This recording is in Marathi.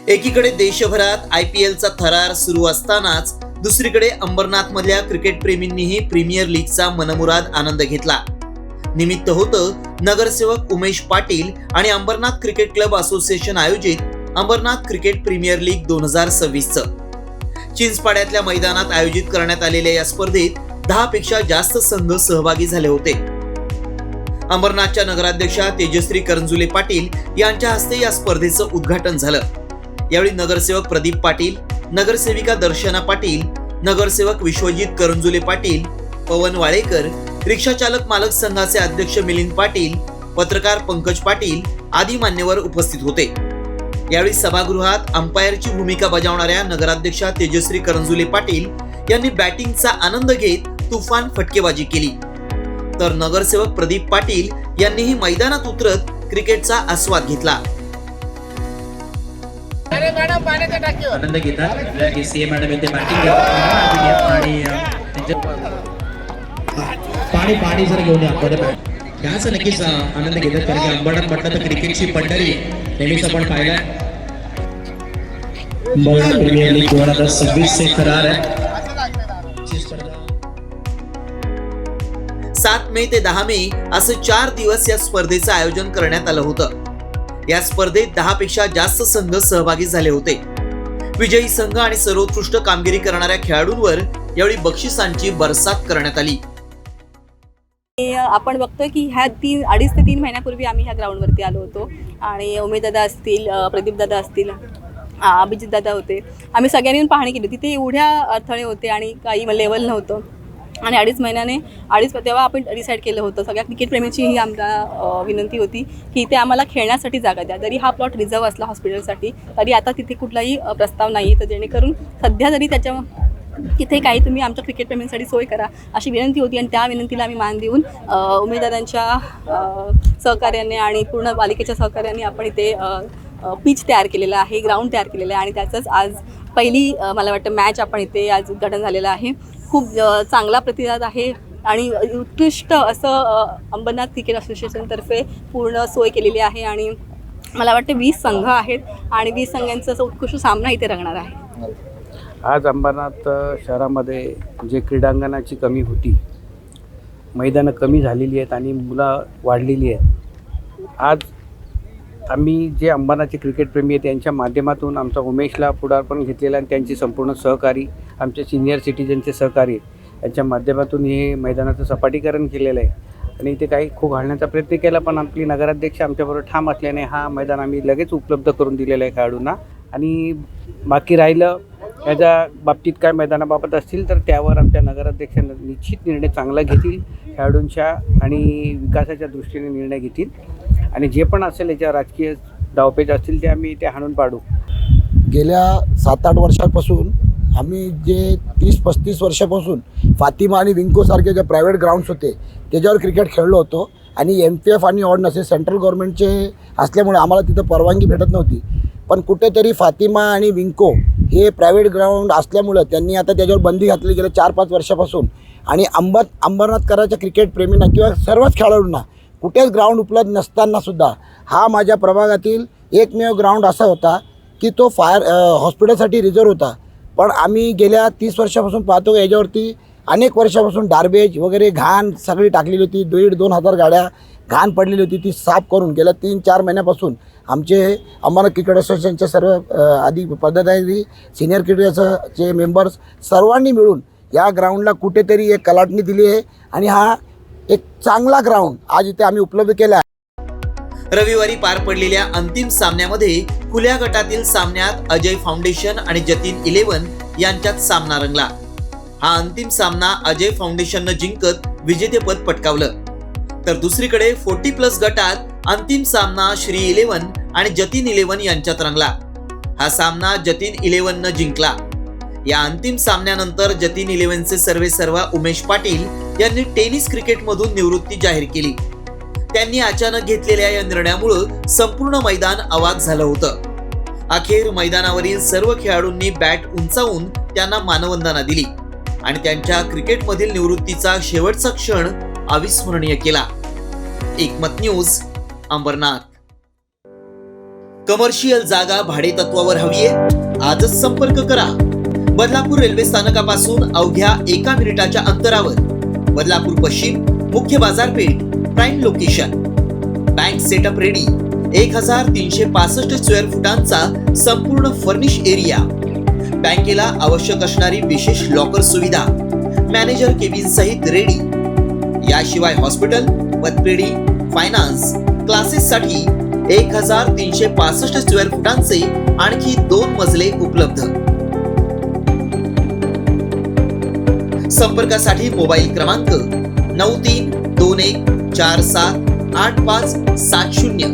एकीकडे देशभरात IPLचा थरार सुरू असतानाच दुसरीकडे अंबरनाथ मधल्या क्रिकेट प्रेमींनीही प्रीमियर लीगचा मनमुराद आनंद घेतला। निमित्त होतं नगरसेवक उमेश पाटील आणि अंबरनाथ क्रिकेट क्लब असोसिएशन आयोजित अंबरनाथ क्रिकेट प्रीमियर लीग 2026चं। चिंचपाड्यातल्या मैदानात आयोजित करण्यात आलेल्या या स्पर्धेत 10 पेक्षा जास्त संघ सहभागी झाले होते। अंबरनाथच्या नगराध्यक्षा तेजश्री करंजुले पाटील यांच्या हस्ते या स्पर्धेचं उद्घाटन झालं। यावेळी नगरसेवक प्रदीप पाटील, नगरसेविका दर्शना पाटील, नगरसेवक विश्वजित करंजुले पाटील, पवन वाळेकर, रिक्षा चालक मालक संघाचे अध्यक्ष मिलिंद पाटील, पत्रकार पंकज पाटील आदी मान्यवर उपस्थित होते। यावेळी सभागृहात अंपायरची भूमिका बजावणाऱ्या नगराध्यक्षा तेजश्री करंजुले पाटील यांनी बॅटिंगचा आनंद घेत तुफान फटकेबाजी केली, तर नगरसेवक प्रदीप पाटील यांनीही मैदानात उतरत क्रिकेटचा आस्वाद घेतला। आनंद घेतात की सीए मॅडम येथे बॅटिंग घेतात आणि पाणी जर घेऊन याच नक्कीच आनंद घेतात, कारण की अंबरनाथ म्हटलं तर क्रिकेटची पंढरी नेहमीच आपण पाहिला। प्रीमियर लीग 2026 से करार आहे। 7 मे ते 10 मे असे 4 दिवस या स्पर्धेचं आयोजन करण्यात आलं होतं। या स्पर्धेत 10 पेक्षा जास्त संघ सहभागी झाले होते। विजयी संघ आणि सर्वोत्कृष्ट कामगिरी करणाऱ्या खेळाडूंवर यावेळी बक्षिसांची बरसात करण्यात आली। आपण बघतोय की ह्या 2.5 ते 3 महिन्यापूर्वी आम्ही ह्या ग्राउंडवरती आलो होतो आणि उमेश दादा असतील, प्रदीप दादा असतील, अभिजित दादा होते, आम्ही सगळ्यांनी पाहणी केली। तिथे एवढ्या अडथळे होते आणि काही लेवल नव्हतं आणि 2.5 महिन्याने तेव्हा आपण डिसाईड केलं होतं, सगळ्या क्रिकेट प्रेमीची ही आमच्या विनंती होती की इथे आम्हाला खेळण्यासाठी जागा द्या। जरी हा प्लॉट रिझर्व असला हॉस्पिटलसाठी तरी आता तिथे कुठलाही प्रस्ताव नाही आहे, तर जेणेकरून सध्या जरी तिथे काही तुम्ही आमच्या क्रिकेट प्रेमींसाठी सोय करा अशी विनंती होती आणि त्या विनंतीला आम्ही मान देऊन उमेदवारांच्या सहकार्याने आणि पूर्ण पालिकेच्या सहकार्याने आपण इथे पिच तयार केलेलं आहे, ग्राउंड तयार केलेलं आहे आणि त्याचंच आज पहिली मला वाटतं मॅच आपण इथे आज उद्घाटन झालेलं आहे। खूप चांगला प्रतिसाद आहे आणि उत्कृष्ट असं अंबरनाथ क्रिकेट असोसिएशनतर्फे पूर्ण सोय केलेली आहे आणि मला वाटते 20 संघ आहेत आणि 20 संघांचा असं उत्कृष्ट सामना इथे रंगणार आहे। आज अंबरनाथ शहरामध्ये जे क्रीडांगणाची कमी होती, मैदानं कमी झालेली आहेत आणि मुलं वाढलेली आहेत। आज आम्ही जे अंबरनाथचे क्रिकेटप्रेमी आहेत त्यांच्या माध्यमातून आमचा उमेशला पुढारपण घेतलेला आणि त्यांची संपूर्ण सहकारी, आमच्या सिनियर सिटीजनचे सहकारी यांच्या माध्यमातून हे मैदानाचं सपाटीकरण केलेलं आहे आणि इथे काही खो घालण्याचा प्रयत्न केला, पण आपली नगराध्यक्ष आमच्याबरोबर ठाम असल्याने हा मैदान आम्ही लगेच उपलब्ध करून दिलेला आहे खेळाडूंना। आणि बाकी राहिलं याच्या बाबतीत काय मैदानाबाबत असतील तर त्यावर आमच्या नगराध्यक्षांना निश्चित निर्णय चांगला घेतील, खेळाडूंच्या आणि विकासाच्या दृष्टीने निर्णय घेतील आणि जे पण असेल याच्या राजकीय डावपेच असतील ते आम्ही इथे हाणून पाडू। गेल्या 7-8 वर्षांपासून आम्ही जे 30-35 वर्षापासून फातिमा आणि विंकोसारखे जे प्रायव्हेट ग्राउंड्स होते त्याच्यावर क्रिकेट खेळलो होतो आणि MPF आणि ऑर्डिनन्स हे सेंट्रल गव्हर्नमेंटचे असल्यामुळे आम्हाला तिथं परवानगी भेटत नव्हती, पण कुठेतरी फातिमा आणि विंको हे प्रायव्हेट ग्राउंड असल्यामुळं त्यांनी आता त्याच्यावर बंदी घातली गेल्या 4-5 वर्षापासून आणि अंबरनाथकरांच्या क्रिकेट प्रेमींना किंवा सर्वच खेळाडूंना कुठेच ग्राउंड उपलब्ध नसतानासुद्धा हा माझ्या प्रभागातील एकमेव ग्राउंड असा होता की तो हॉस्पिटलसाठी रिझर्व होता, पण आम्ही गेल्या 30 वर्षापासून पाहतो की याच्यावरती अनेक वर्षापासून गार्बेज वगैरे घाण सगळी टाकलेली होती। 1,500-2 हजार गाड्या घाण पडलेली होती, ती साफ करून गेल्या 3-4 महिन्यापासून आमचे अंबरनाथ क्रिकेट असोसिएशनचे सर्व आधी पदाधिकारी, सिनियर क्रिकेटचे मेंबर्स सर्वांनी मिळून या ग्राउंडला कुठेतरी एक कलाटणी दिली आहे आणि हा एक चांगला ग्राउंड आज इथे आम्ही उपलब्ध केला आहे। रविवारी पार पडलेल्या अंतिम सामन्यामध्ये खुल्या गटातील सामन्यात अजय फाउंडेशन आणि जतीन 11 यांच्यात सामना रंगला। हा अंतिम सामना अजय फाउंडेशननं जिंकत विजेतेपद पटकावलं, तर दुसरीकडे 40+ गटात अंतिम सामना श्री 11 आणि जतीन 11 यांच्यात रंगला। हा सामना जतीन 11नं जिंकला। या अंतिम सामन्यानंतर जतीन 11चे सर्वेसर्वा उमेश पाटील यांनी टेनिस क्रिकेटमधून निवृत्ती जाहीर केली। त्यांनी अचानक घेतलेल्या या निर्णयामुळे संपूर्ण मैदान अवाक झालं होतं। अखेर मैदानावरील सर्व खेळाडूंनी बॅट उंचावून त्यांना मानवंदना दिली आणि त्यांच्या क्रिकेटमधील निवृत्तीचा शेवटचा क्षण अविस्मरणीय केला। एकमत न्यूज, अंबरनाथ। कमर्शियल जागा भाडे तत्वावर हवीये? आजच संपर्क करा. बदलापूर रेल्वे स्थानकापासून अवघ्या 1 मिनिटाच्या अंतरावर. बदलापूर पश्चिम, मुख्य बाजारपेठ, prime location. Bank setup ready. 1365 square फुटांचा संपूर्ण फर्निश एरिया. बँकेला आवश्यक असणारी विशेष लॉकर सुविधा. मॅनेजर केबिन सहित रेडी. याशिवाय हॉस्पिटल, पतपेढी, फायनान्स, क्लासेस साठी 1365 स्क्वेअर फुटांचे आणखी 2 मजले उपलब्ध. संपर्कासाठी मोबाईल क्रमांक 9321478570.